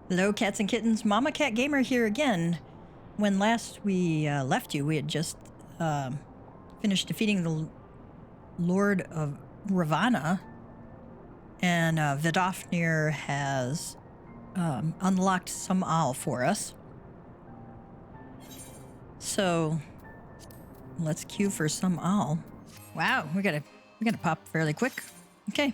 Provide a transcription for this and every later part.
Hello, cats and kittens. MamaCatGamer here again. When last we left you, we had just finished defeating the Lord of Ravana, and Vidofnir has unlocked some owl for us. So let's queue for some owl. Wow, we gotta pop fairly quick. Okay.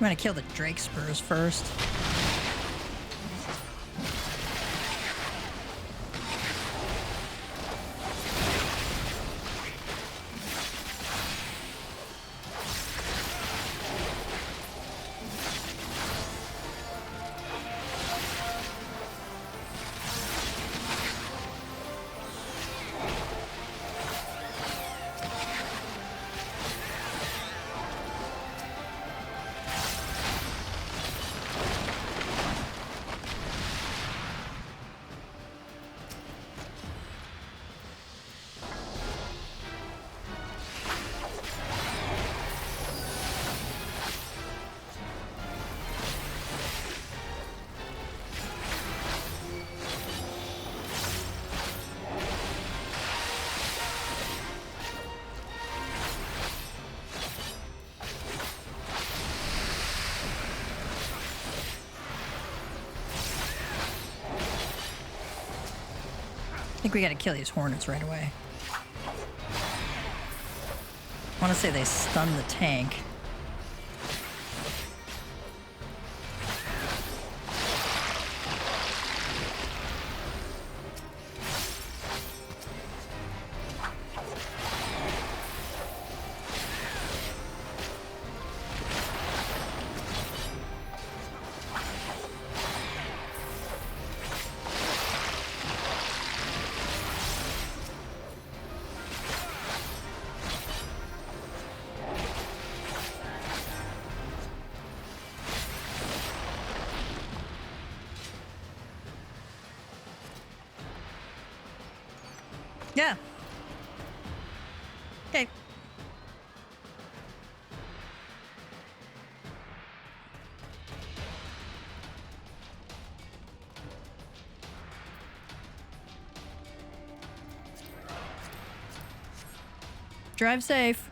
I'm gonna kill the Drake Spurs first. I think we gotta kill these hornets right away. I want to say they stun the tank. Yeah. Okay. Drive safe.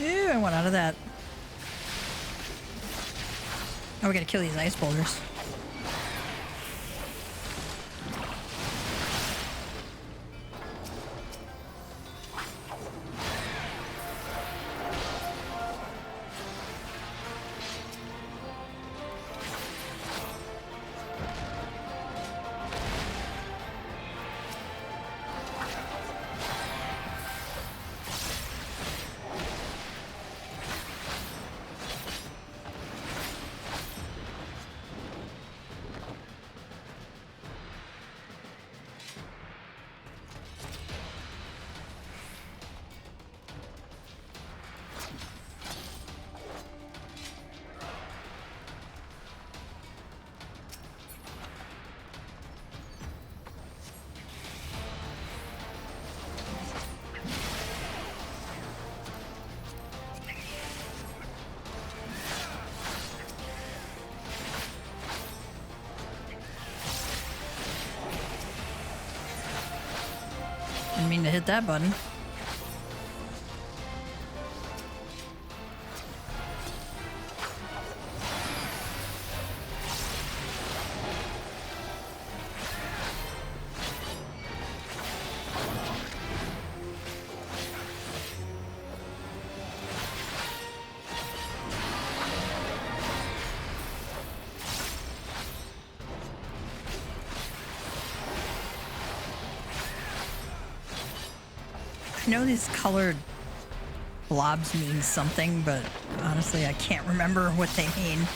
Ew, I want out of that. Oh, we gotta kill these ice boulders. Didn't mean to hit that button. I know these colored blobs mean something, but honestly, I can't remember what they mean.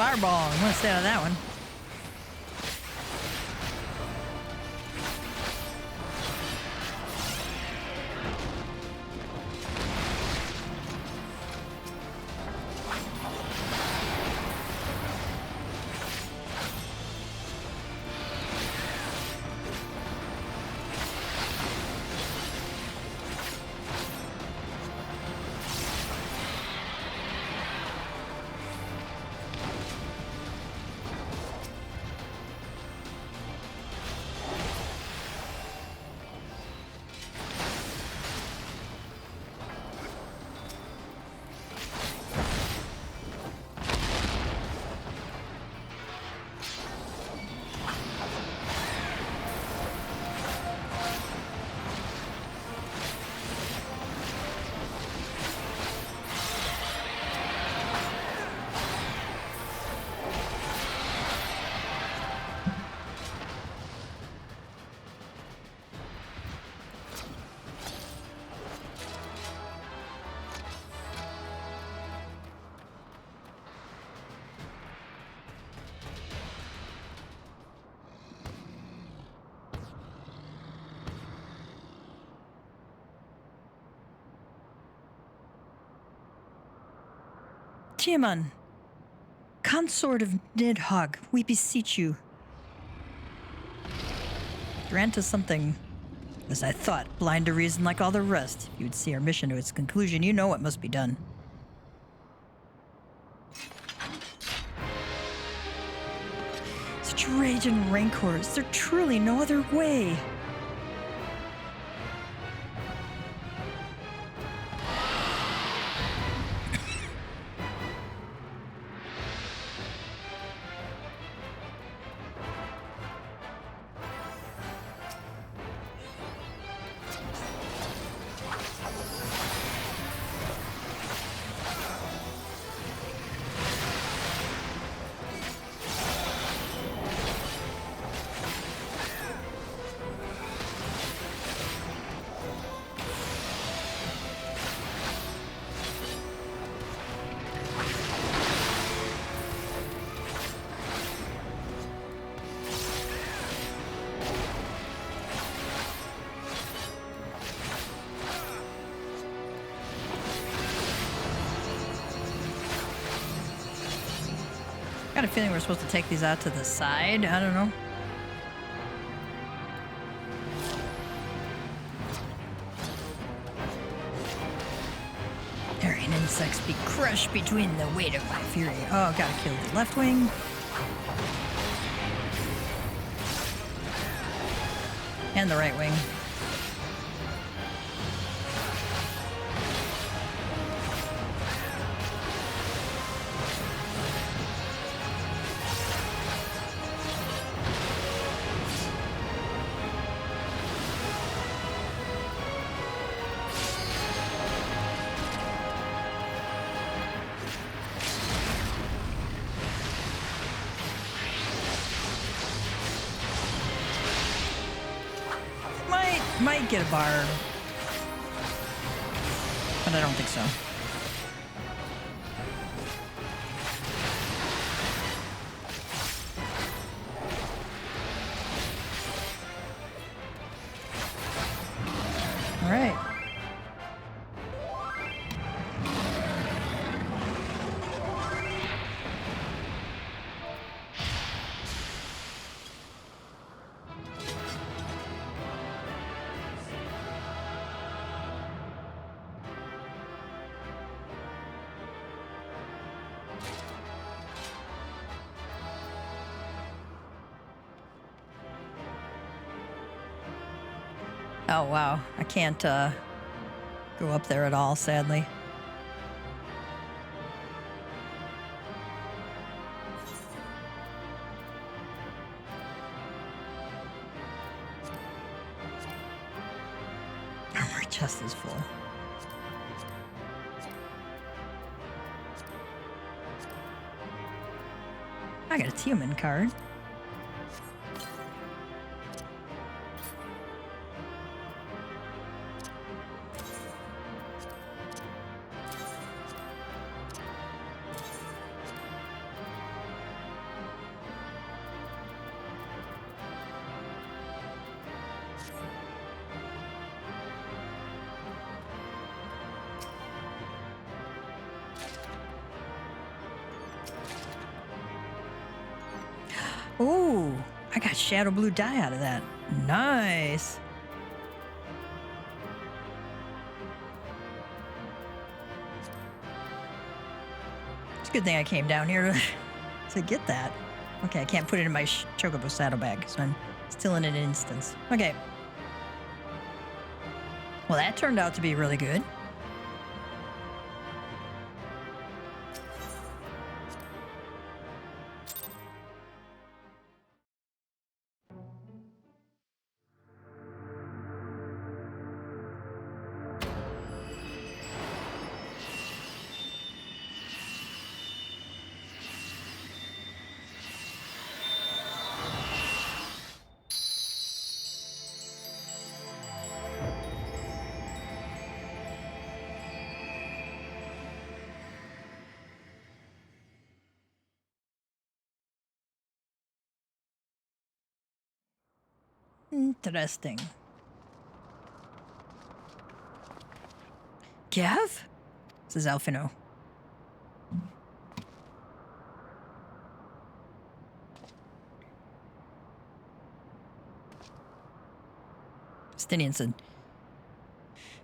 Fireball. I'm gonna stay out of that one. Tiaman, consort of Nidhogg, we beseech you. Grant us something, as I thought, blind to reason like all the rest. If you would see our mission to its conclusion, you know what must be done. Such rage and rancor, is there truly no other way? I got a feeling we're supposed to take these out to the side. I don't know. Aryan insects be crushed between the weight of my fury. Oh, gotta kill the left wing. And the right wing. Might get a bar, but I don't think so. All right. Oh, wow. I can't go up there at all, sadly. Armory chest is full. I got a Tiaman card. Ooh, I got shadow blue dye out of that. Nice. It's a good thing I came down here to get that. Okay, I can't put it in my Chocobo saddlebag, so I'm still in an instance. Okay. Well, that turned out to be really good. Interesting. G'av? This is Alphinaud. Estinien said,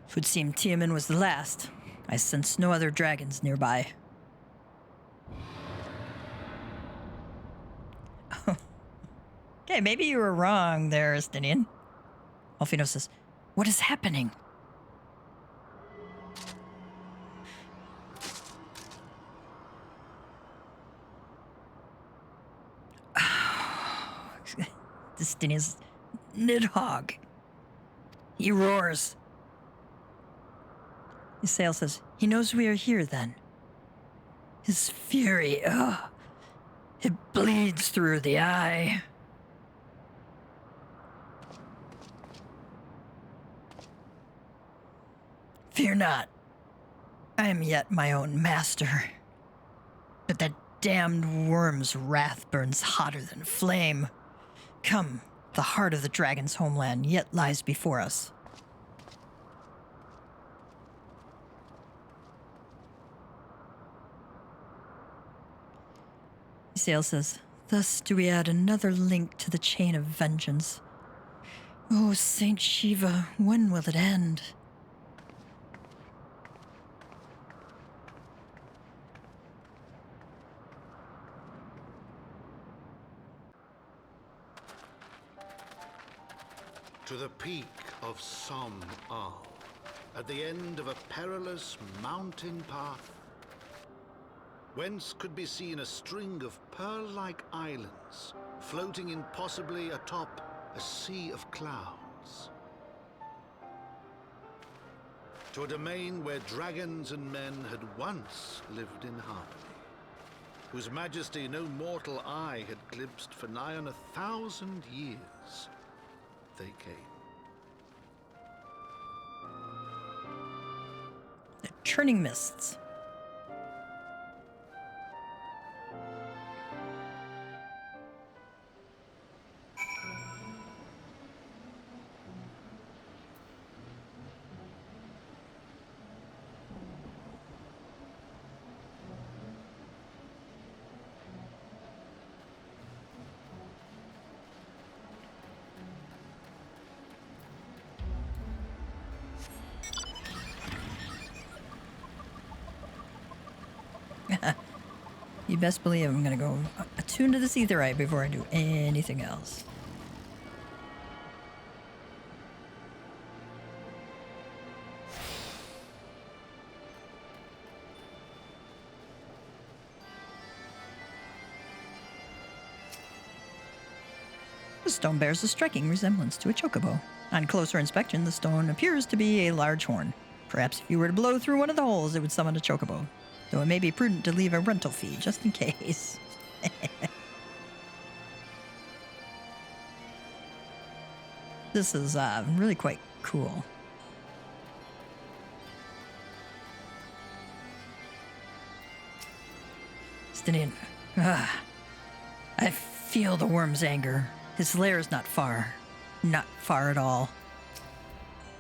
"It would seem Tiamin was the last. I sense no other dragons nearby." Okay, maybe you were wrong there, Estinien. Alphinaud says, "What is happening?" Estinien says, "Nidhogg. He roars." Isael says, "He knows we are here then. His fury, it bleeds through the eye." "Fear not. I am yet my own master. But that damned worm's wrath burns hotter than flame. Come, the heart of the dragon's homeland yet lies before us." Isael says, "Thus do we add another link to the chain of vengeance. Oh, Saint Shiva, when will it end?" To the peak of Sohm, at the end of a perilous mountain path, whence could be seen a string of pearl-like islands floating impossibly atop a sea of clouds. To a domain where dragons and men had once lived in harmony, whose majesty no mortal eye had glimpsed for nigh on 1,000 years. They came. The churning mists. You best believe I'm going to go attune to this etherite before I do anything else. The stone bears a striking resemblance to a chocobo. On closer inspection, the stone appears to be a large horn. Perhaps if you were to blow through one of the holes, it would summon a chocobo. Though it may be prudent to leave a rental fee, just in case. This is really quite cool. Estinien. I feel the worm's anger. His lair is not far. Not far at all.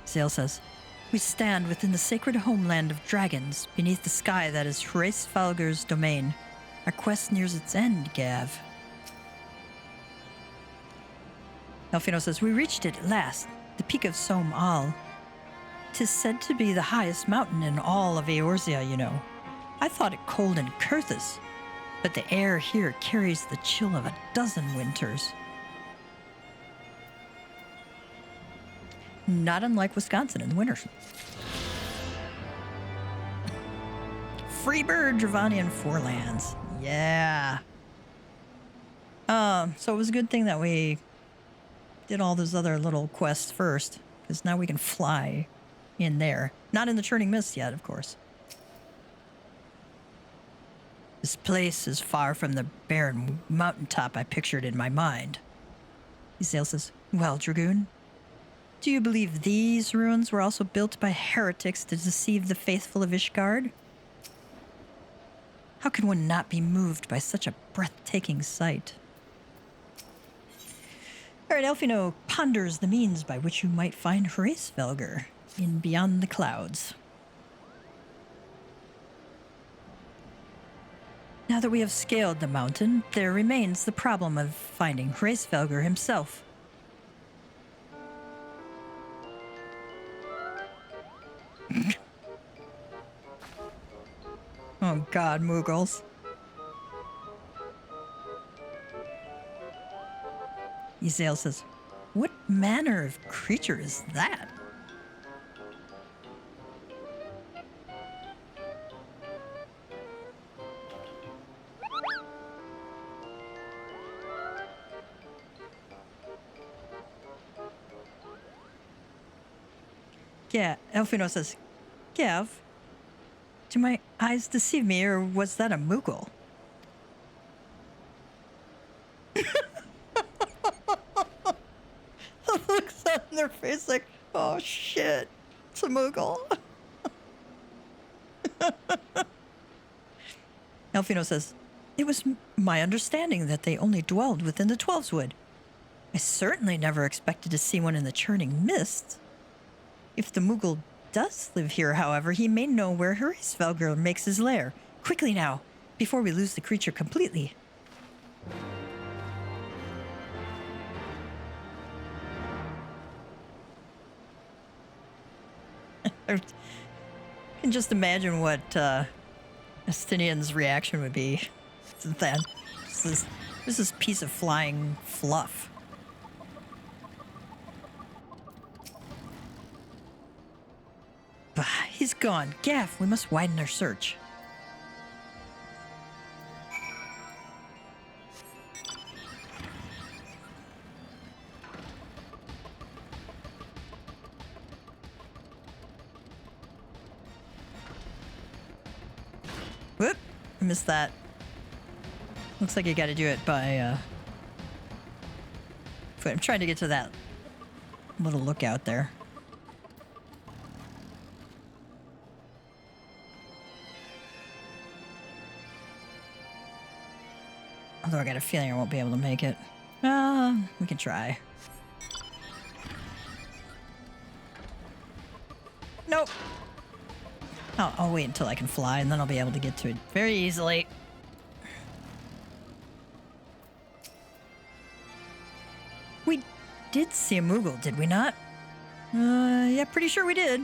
Zale says, "We stand within the sacred homeland of dragons, beneath the sky that is Heavensward's domain. Our quest nears its end, G'av." Alphinaud says, "We reached it at last, the peak of Sohm. 'Tis said to be the highest mountain in all of Eorzea, you know. I thought it cold in Kurthus, but the air here carries the chill of 12 winters. Not unlike Wisconsin in the winter." Free bird, Dravanian Forelands. Yeah. So it was a good thing that we did all those other little quests first, because now we can fly in there. Not in the churning mist yet, of course. This place is far from the barren mountaintop I pictured in my mind. Isael says, "Well, Dragoon, do you believe these ruins were also built by heretics to deceive the faithful of Ishgard? How can one not be moved by such a breathtaking sight?" All right, Alphinaud ponders the means by which you might find Heavensward in Beyond the Clouds. Now that we have scaled the mountain, there remains the problem of finding Heavensward himself. Oh God, Moogles. Ezeal says, what manner of creature is that? Yeah, Alphinaud says, G'av, do my eyes deceive me, or was that a Moogle? Looks on their face like, oh shit, it's a Moogle. Alphinaud says, it was my understanding that they only dwelled within the Twelveswood. I certainly never expected to see one in the churning mist. If the Moogle does live here, however, he may know where Heavensward makes his lair. Quickly now, before we lose the creature completely. I can just imagine what Estinien's reaction would be to that. This is piece of flying fluff. Bah, he's gone. G'av, we must widen our search. Whoop! I missed that. Looks like you gotta do it by, foot. I'm trying to get to that little lookout there. Although I got a feeling I won't be able to make it. We can try. Nope. I'll wait until I can fly, and then I'll be able to get to it very easily. We did see a Moogle, did we not? Yeah, pretty sure we did.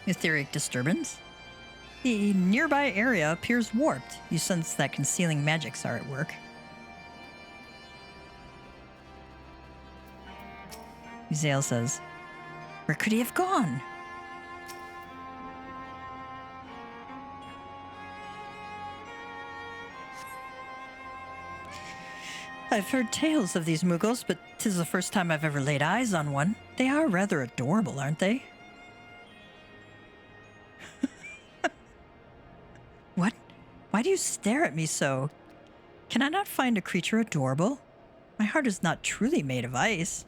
Etheric disturbance. The nearby area appears warped. You sense that concealing magics are at work. Ezeal says, where could he have gone? I've heard tales of these Moogles, but 'tis the first time I've ever laid eyes on one. They are rather adorable, aren't they? What? Why do you stare at me so? Can I not find a creature adorable? My heart is not truly made of ice.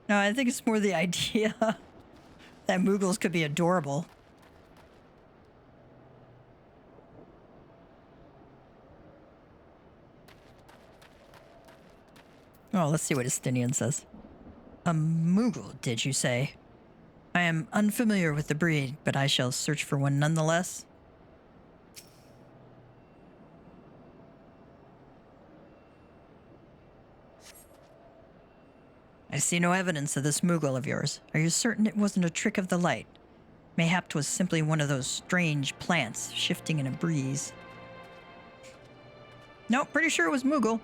No, I think it's more the idea that Moogles could be adorable. Oh, let's see what Estinien says. A Moogle, did you say? I am unfamiliar with the breed, but I shall search for one nonetheless. I see no evidence of this Moogle of yours. Are you certain it wasn't a trick of the light? Mayhap 'twas simply one of those strange plants shifting in a breeze. Nope, pretty sure it was Moogle.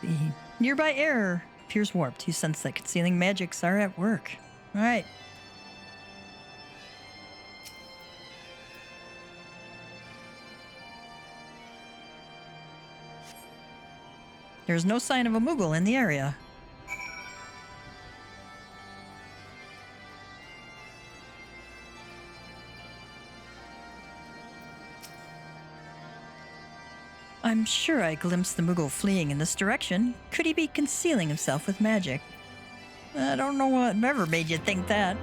The nearby air appears warped. You sense that concealing magics are at work. All right. There's no sign of a Moogle in the area. I'm sure I glimpsed the Moogle fleeing in this direction. Could he be concealing himself with magic? I don't know what ever made you think that.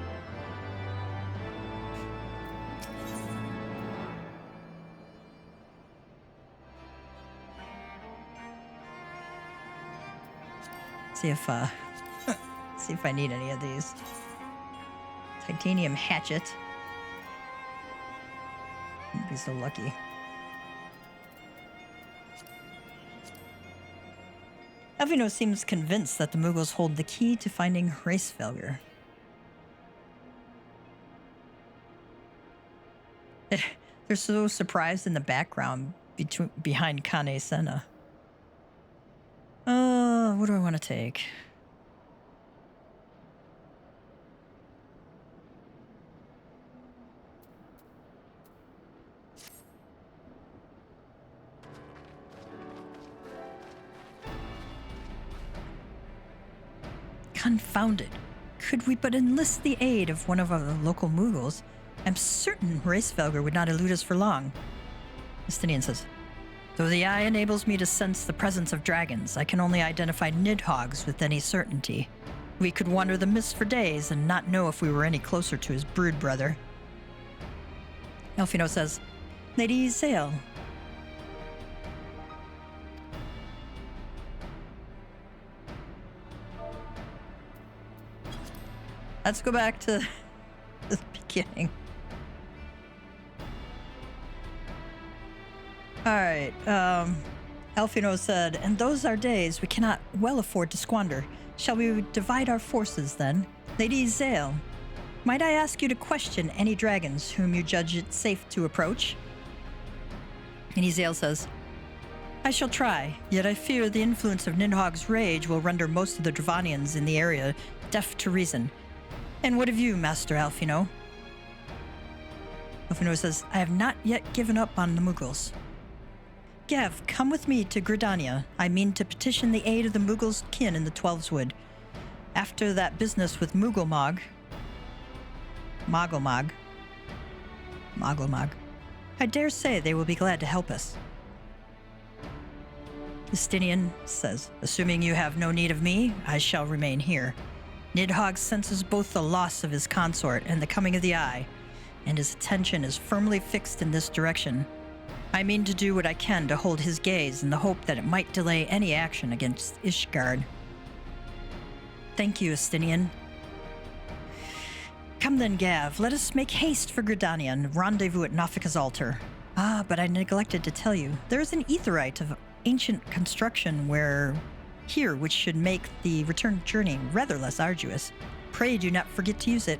See if see if I need any of these. Titanium hatchet. You'd be so lucky. Alphinaud seems convinced that the Mughals hold the key to finding race failure. They're so surprised in the background behind Kane Senna. What do I want to take? Confound it. Could we but enlist the aid of one of our local Mughals, I'm certain Racefelger would not elude us for long. Estinien says, though the eye enables me to sense the presence of dragons, I can only identify Nidhoggs with any certainty. We could wander the mist for days and not know if we were any closer to his brood brother. Alphinaud says, Lady Zale. Let's go back to the beginning. Alright, Alphinaud said, and those are days we cannot well afford to squander. Shall we divide our forces then? Lady Zale, might I ask you to question any dragons whom you judge it safe to approach? Lady Zale says, I shall try, yet I fear the influence of Nidhogg's rage will render most of the Dravanians in the area deaf to reason. And what of you, Master Alphinaud? Alphinaud says, I have not yet given up on the Mughals. G'av, come with me to Gridania. I mean to petition the aid of the Mughals' kin in the Twelveswood. After that business with Mogulmog, I dare say they will be glad to help us. Estinien says, assuming you have no need of me, I shall remain here. Nidhogg senses both the loss of his consort and the coming of the Eye, and his attention is firmly fixed in this direction. I mean to do what I can to hold his gaze in the hope that it might delay any action against Ishgard. Thank you, Estinien. Come then, G'av, let us make haste for Gridania and rendezvous at Nafika's altar. Ah, but I neglected to tell you, there is an aetherite of ancient construction here which should make the return journey rather less arduous. Pray do not forget to use it.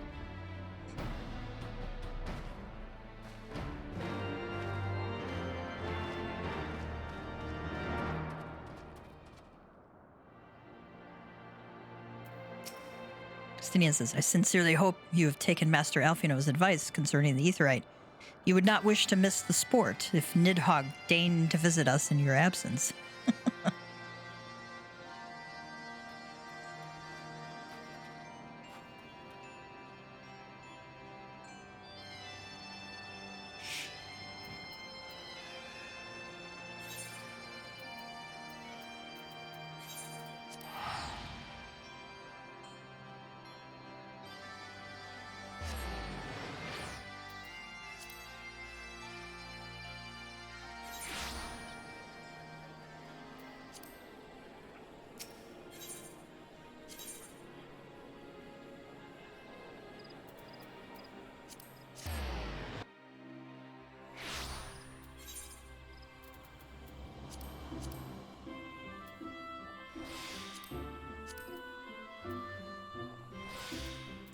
Estinien says, I sincerely hope you have taken Master Alphinaud's advice concerning the aetherite. You would not wish to miss the sport if Nidhogg deigned to visit us in your absence.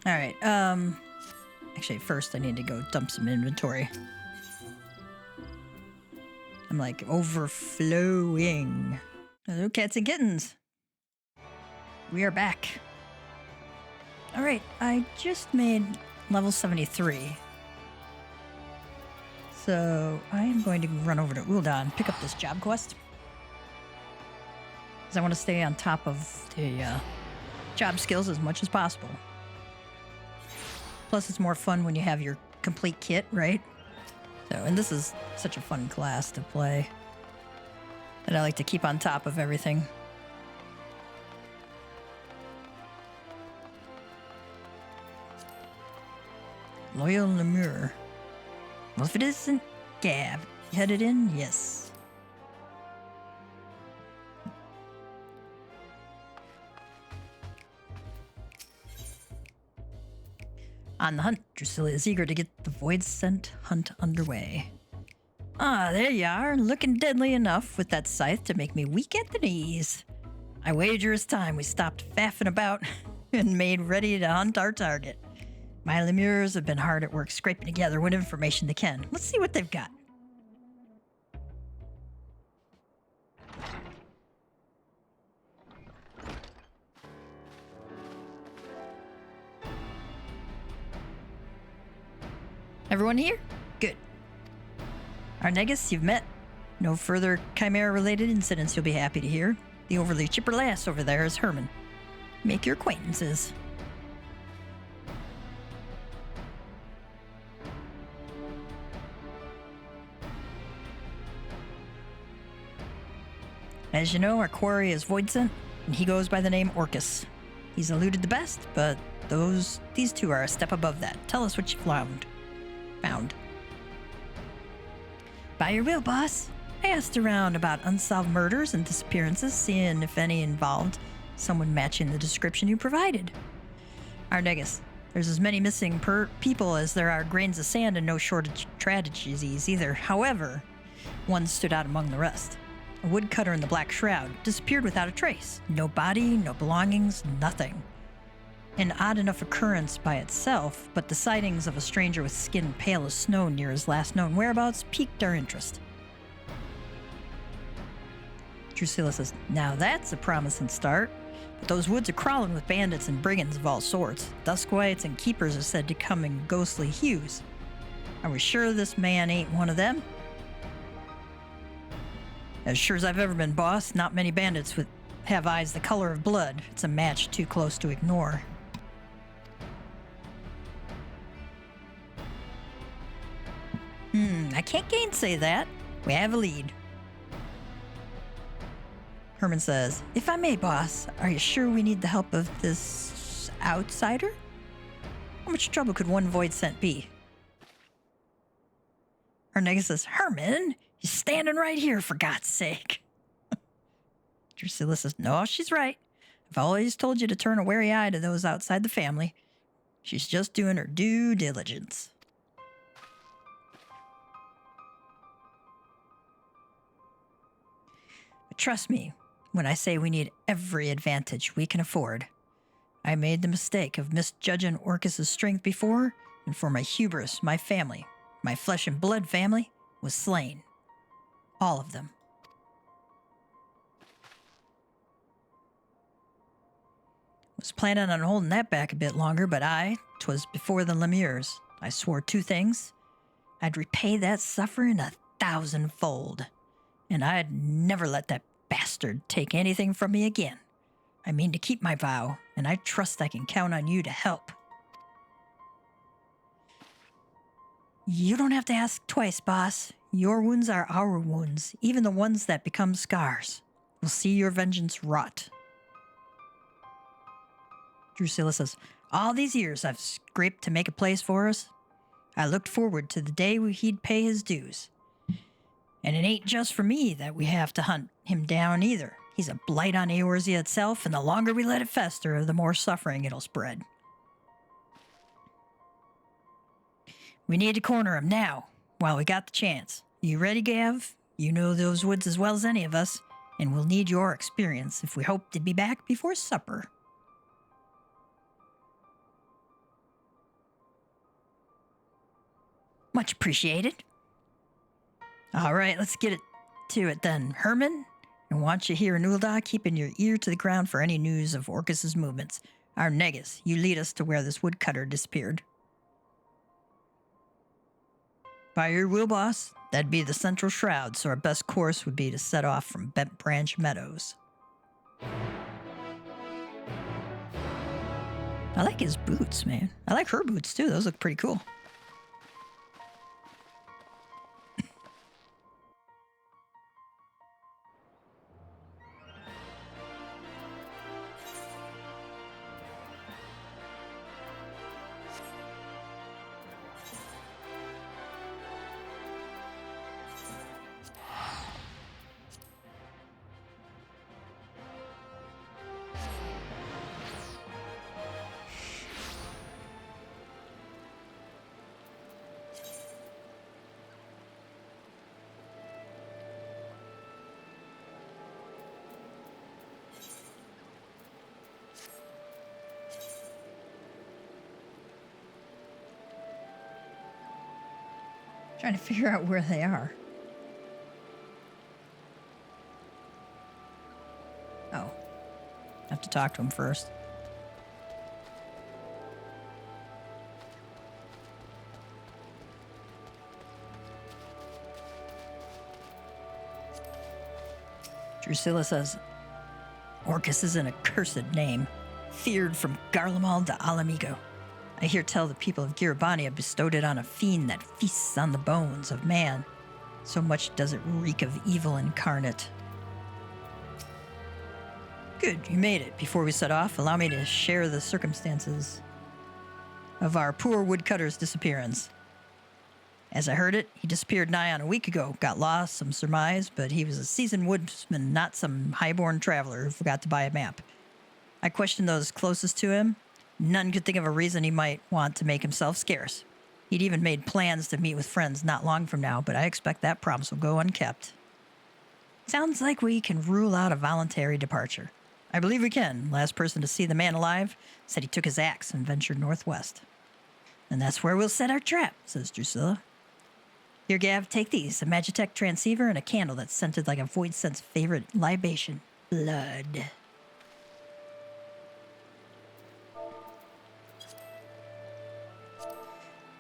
All right, actually first I need to go dump some inventory. I'm like overflowing. Hello, cats and kittens. We are back. All right, I just made level 73. So I am going to run over to Ul'dah, pick up this job quest. Because I want to stay on top of the job skills as much as possible. Plus, it's more fun when you have your complete kit, right? So, and this is such a fun class to play that I like to keep on top of everything. Loyal Lemur. Well, if it isn't G'av, you headed in? Yes. On the hunt, Drusilla is eager to get the Void Scent hunt underway. Ah, there you are, looking deadly enough with that scythe to make me weak at the knees. I wager it's time we stopped faffing about and made ready to hunt our target. My lemures have been hard at work scraping together what information they can. Let's see what they've got. Everyone here? Good. Arnegus, you've met. No further Chimera-related incidents you'll be happy to hear. The overly chipper lass over there is Herman. Make your acquaintances. As you know, our quarry is Voidsent, and he goes by the name Orcus. He's eluded the best, but these two are a step above that. Tell us what you found. By your will, boss. I asked around about unsolved murders and disappearances, seeing if any involved someone matching the description you provided. Arnegus, there's as many missing people as there are grains of sand and no shortage of tragedies either. However, one stood out among the rest. A woodcutter in the Black Shroud disappeared without a trace. No body, no belongings, nothing. An odd enough occurrence by itself, but the sightings of a stranger with skin pale as snow near his last known whereabouts piqued our interest. Drusilla says, now that's a promising start, but those woods are crawling with bandits and brigands of all sorts. Duskwights and keepers are said to come in ghostly hues. Are we sure this man ain't one of them? As sure as I've ever been, boss, not many bandits have eyes the color of blood. It's a match too close to ignore. I can't gainsay that. We have a lead. Herman says, if I may, boss, are you sure we need the help of this outsider? How much trouble could one Voidsent be? Arnegus says, Herman, you're standing right here, for God's sake. Drusilla says, no, she's right. I've always told you to turn a wary eye to those outside the family. She's just doing her due diligence. But trust me when I say we need every advantage we can afford. I made the mistake of misjudging Orcus's strength before, and for my hubris, my family, my flesh and blood family, was slain. All of them. Was planning on holding that back a bit longer, but 'twas before the lemures. I swore two things. I'd repay that suffering 1,000-fold. And I'd never let that bastard take anything from me again. I mean to keep my vow, and I trust I can count on you to help. You don't have to ask twice, boss. Your wounds are our wounds, even the ones that become scars. We'll see your vengeance rot. Drusilla says, all these years I've scraped to make a place for us. I looked forward to the day he'd pay his dues. And it ain't just for me that we have to hunt him down either. He's a blight on Eorzea itself, and the longer we let it fester, the more suffering it'll spread. We need to corner him now, while we got the chance. You ready, G'av? You know those woods as well as any of us, and we'll need your experience if we hope to be back before supper. Much appreciated. All right, let's get to it then. Herman, I want you here in Ul'dah keeping your ear to the ground for any news of Orcus's movements. Arnegus, you lead us to where this woodcutter disappeared. By your will, boss, that'd be the central shroud, so our best course would be to set off from Bent Branch Meadows. I like his boots, man. I like her boots, too. Those look pretty cool. Trying to figure out where they are. Oh. I have to talk to him first. Drusilla says, Orcus is an accursed name, feared from Garlemald to Alamigo. I hear tell the people of Giribania bestowed it on a fiend that feasts on the bones of man. So much does it reek of evil incarnate. Good, you made it. Before we set off, allow me to share the circumstances of our poor woodcutter's disappearance. As I heard it, he disappeared nigh on a week ago. Got lost, some surmise, but he was a seasoned woodsman, not some highborn traveler who forgot to buy a map. I questioned those closest to him. None could think of a reason he might want to make himself scarce. He'd even made plans to meet with friends not long from now, but I expect that promise will go unkept. Sounds like we can rule out a voluntary departure. I believe we can. Last person to see the man alive said he took his axe and ventured northwest. And that's where we'll set our trap, says Drusilla. Here, G'av, take these, a Magitech transceiver and a candle that's scented like a Void Scent's favorite libation, blood.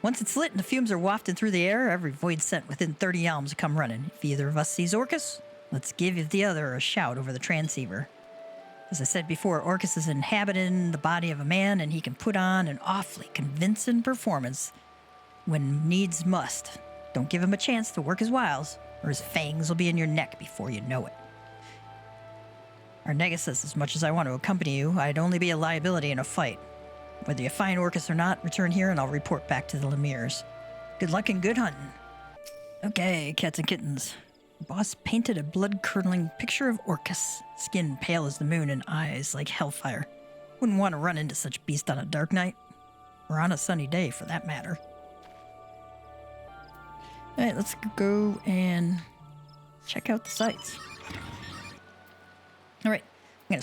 Once it's lit and the fumes are wafted through the air, every Void Scent within 30 elms will come running. If either of us sees Orcus, let's give the other a shout over the transceiver. As I said before, Orcus is inhabiting the body of a man, and he can put on an awfully convincing performance when needs must. Don't give him a chance to work his wiles, or his fangs will be in your neck before you know it. Arnega says, as much as I want to accompany you, I'd only be a liability in a fight. Whether you find Orcus or not, return here and I'll report back to the Lemirs. Good luck and good hunting. Okay, cats and kittens. The boss painted a blood-curdling picture of Orcus, skin pale as the moon and eyes like hellfire. Wouldn't want to run into such beast on a dark night, or on a sunny day for that matter. All right, let's go and check out the sights. All right, I'm gonna...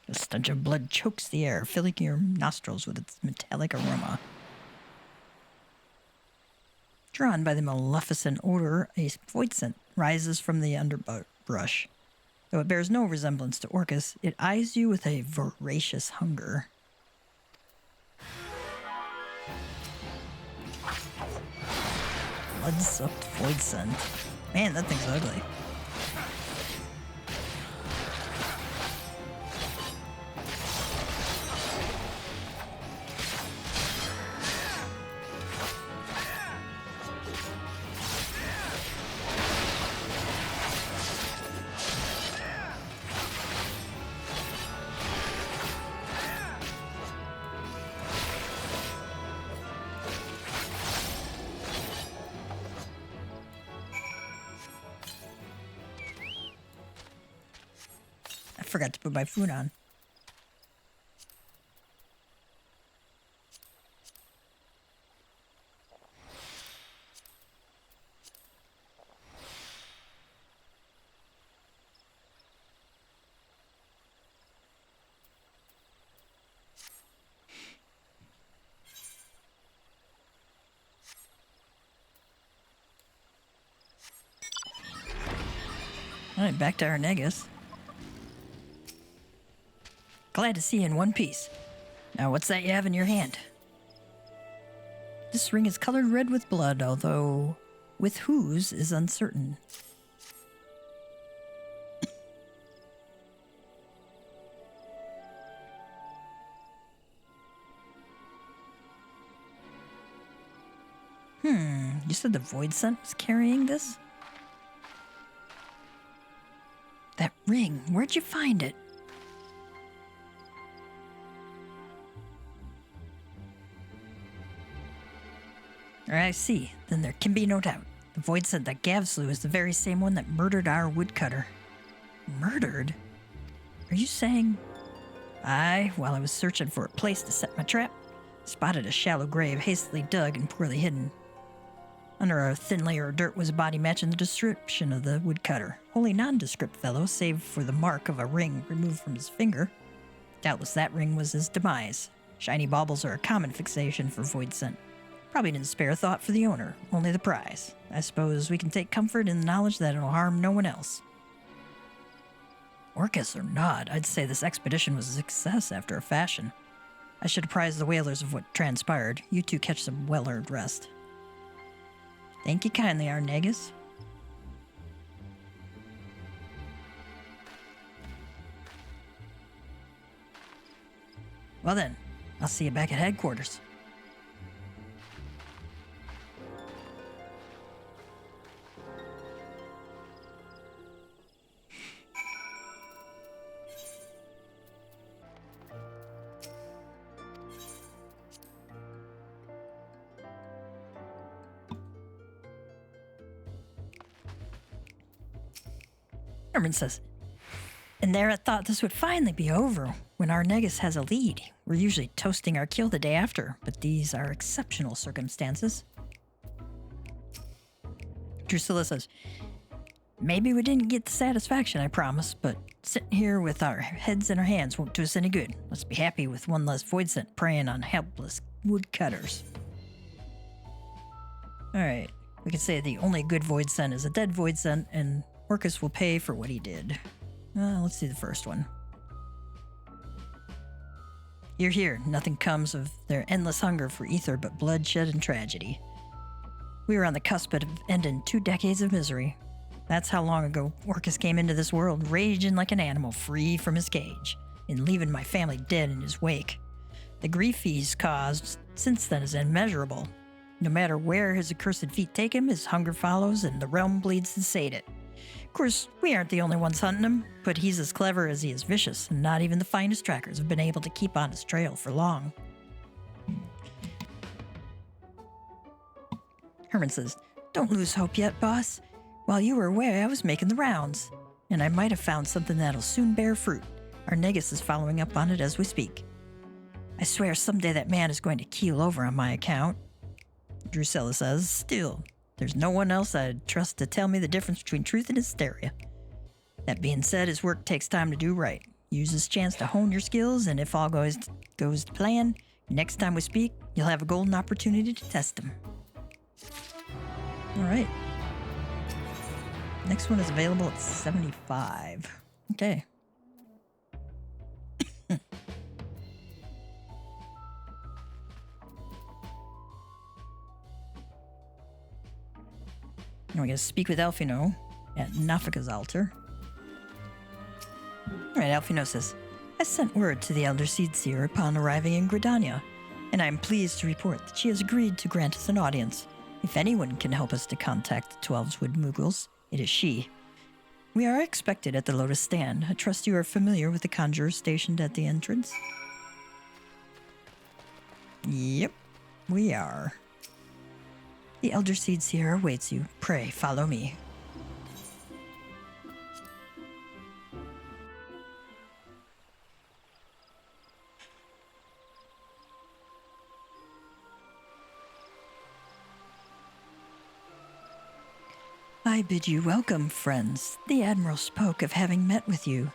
The stench of blood chokes the air, filling your nostrils with its metallic aroma. Drawn by the maleficent odor, a void scent rises from the underbrush. Though it bears no resemblance to Orcus, it eyes you with a voracious hunger. Blood-soaked void scent. Man, that thing's ugly. I forgot to put my food on. All right, back to our negus. Glad to see you in one piece. Now, what's that you have in your hand? This ring is colored red with blood, although with whose is uncertain. You said the Void Scent was carrying this? That ring, where'd you find it? I see. Then there can be no doubt. The Void Scent that G'av slew is the very same one that murdered our woodcutter. Murdered? Are you saying... Aye, while I was searching for a place to set my trap, spotted a shallow grave hastily dug and poorly hidden. Under a thin layer of dirt was a body matching the description of the woodcutter. Wholly nondescript fellow, save for the mark of a ring removed from his finger. Doubtless that ring was his demise. Shiny baubles are a common fixation for void scent. Probably didn't spare a thought for the owner, only the prize. I suppose we can take comfort in the knowledge that it'll harm no one else. Orcus or not, I'd say this expedition was a success after a fashion. I should apprise the whalers of what transpired. You two catch some well-earned rest. Thank you kindly, our Negus. Well then, I'll see you back at headquarters. Herman says, and there I thought this would finally be over when our Negus has a lead. We're usually toasting our kill the day after, but these are exceptional circumstances. Drusilla says, maybe we didn't get the satisfaction I promised, but sitting here with our heads in our hands won't do us any good. Let's be happy with one less void scent preying on helpless woodcutters. Alright, we could say the only good void scent is a dead void scent, and Orcus will pay for what he did. Let's do the first one. You're here. Nothing comes of their endless hunger for ether but bloodshed and tragedy. We were on the cusp of ending 2 decades of misery. That's how long ago Orcus came into this world, raging like an animal free from his cage, and leaving my family dead in his wake. The grief he's caused since then is immeasurable. No matter where his accursed feet take him, his hunger follows and the realm bleeds to sate it. Of course, we aren't the only ones hunting him, but he's as clever as he is vicious, and not even the finest trackers have been able to keep on his trail for long. Herman says, don't lose hope yet, boss. While you were away, I was making the rounds, and I might have found something that'll soon bear fruit. Our Negus is following up on it as we speak. I swear someday that man is going to keel over on my account. Drusilla says, still, there's no one else I'd trust to tell me the difference between truth and hysteria. That being said, his work takes time to do right. Use this chance to hone your skills, and if all goes to plan, next time we speak, you'll have a golden opportunity to test them. All right. Next one is available at 75. Okay. Now we're going to speak with Alphinaud at Nafika's altar. Alright, Alphinaud says, I sent word to the Elder Seedseer upon arriving in Gridania, and I am pleased to report that she has agreed to grant us an audience. If anyone can help us to contact the 12wood Moogles, it is she. We are expected at the Lotus Stand. I trust you are familiar with the conjurers stationed at the entrance? Yep, we are. The Elder Seedseer awaits you. Pray, follow me. I bid you welcome, friends. The Admiral spoke of having met with you,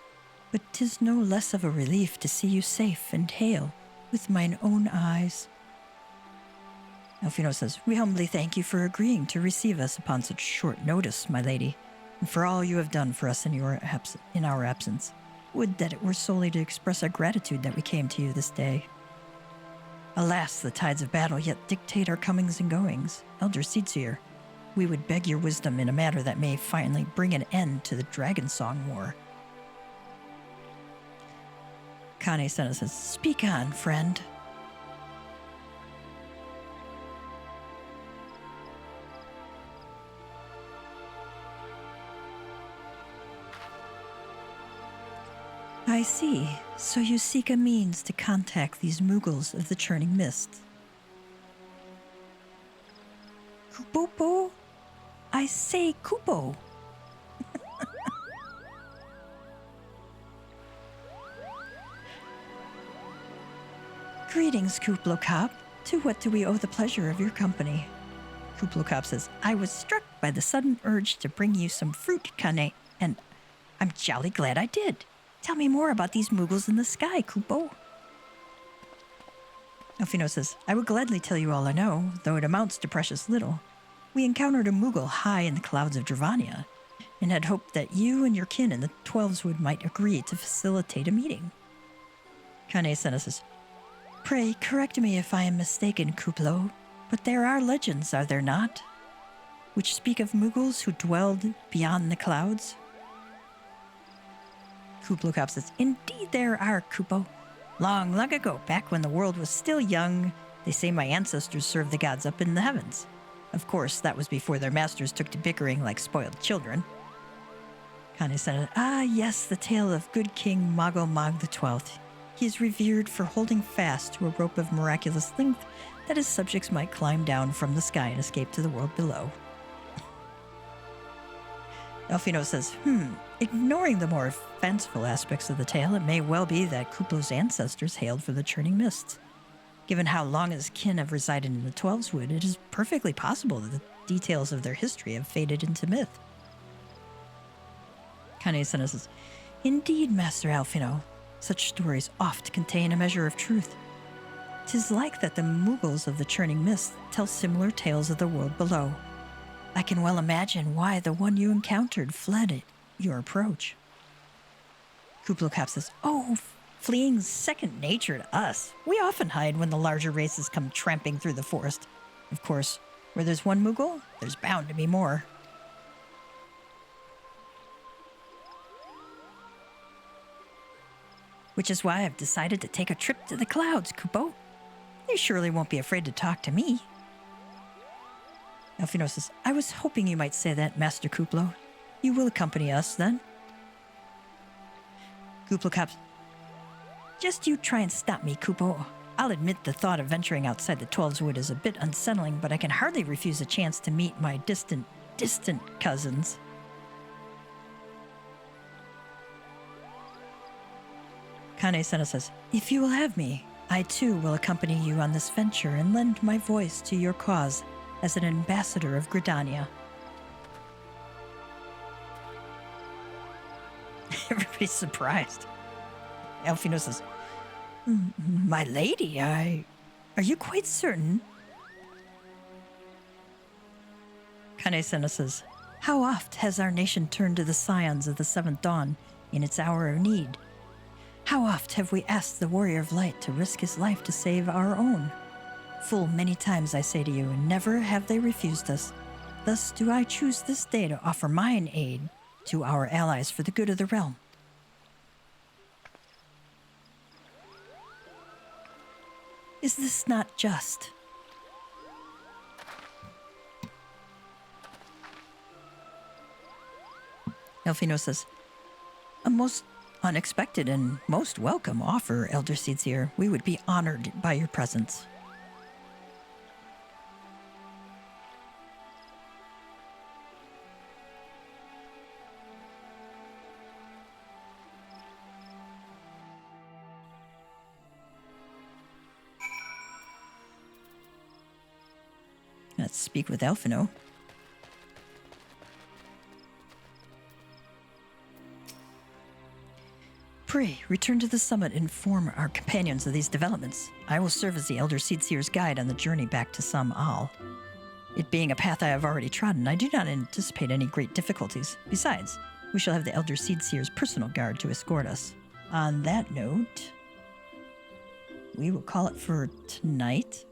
but 'tis no less of a relief to see you safe and hale with mine own eyes. Alphinaud says, we humbly thank you for agreeing to receive us upon such short notice, my lady, and for all you have done for us in our absence. Would that it were solely to express our gratitude that we came to you this day. Alas, the tides of battle yet dictate our comings and goings. Elder Seedseer, we would beg your wisdom in a matter that may finally bring an end to the Dragon Song War. Kane Senna says, speak on, friend. I see. So you seek a means to contact these Moogles of the Churning Mist. Kupopo? I say Kupo. Greetings, Kuplokop. To what do we owe the pleasure of your company? Kuplokop says, I was struck by the sudden urge to bring you some fruit, Kane, and I'm jolly glad I did. Tell me more about these Moogles in the sky, Kupo. Alphinaud says, I would gladly tell you all I know, though it amounts to precious little. We encountered a Moogle high in the clouds of Dravania, and had hoped that you and your kin in the Twelveswood might agree to facilitate a meeting. Kane says, Pray, correct me if I am mistaken, Kuplo, but there are legends, are there not, which speak of Moogles who dwelled beyond the clouds? Kuplokop says, Indeed there are, Kupo. Long, long ago, back when the world was still young, they say my ancestors served the gods up in the heavens. Of course, that was before their masters took to bickering like spoiled children. Kane said, Ah, yes, the tale of good King Moggle Mog XII. He is revered for holding fast to a rope of miraculous length that his subjects might climb down from the sky and escape to the world below. Alphinaud says, ignoring the more fanciful aspects of the tale, it may well be that Kuplo's ancestors hailed from the churning mists. Given how long his kin have resided in the Twelveswood, it is perfectly possible that the details of their history have faded into myth. Kane says, Indeed, Master Alphinaud, such stories oft contain a measure of truth. 'Tis like that the Moogles of the churning mist tell similar tales of the world below. I can well imagine why the one you encountered fled at your approach. Kuplokop says, Oh, fleeing's second nature to us. We often hide when the larger races come tramping through the forest. Of course, where there's one Moogle, there's bound to be more. Which is why I've decided to take a trip to the clouds, Kupo. You surely won't be afraid to talk to me. Alphinaud says, I was hoping you might say that, Master Kuplo. You will accompany us, then? Kuplokop, just you try and stop me, Kupo. I'll admit the thought of venturing outside the Twelveswood is a bit unsettling, but I can hardly refuse a chance to meet my distant cousins. Kane says, If you will have me, I too will accompany you on this venture and lend my voice to your cause as an ambassador of Gridania. Everybody's surprised. Alphinaud says, My lady, are you quite certain? Kane says, How oft has our nation turned to the scions of the Seventh Dawn in its hour of need? How oft have we asked the Warrior of Light to risk his life to save our own? Full many times, I say to you, and never have they refused us. Thus do I choose this day to offer mine aid to our allies for the good of the realm. Is this not just? Alphinaud says, A most unexpected and most welcome offer, Elder Seedseer. We would be honored by your presence. Let's speak with Alphinaud. Pray, return to the summit and inform our companions of these developments. I will serve as the Elder Seedseer's guide on the journey back to Sohm. It being a path I have already trodden, I do not anticipate any great difficulties. Besides, we shall have the Elder Seedseer's personal guard to escort us. On that note, we will call it for tonight.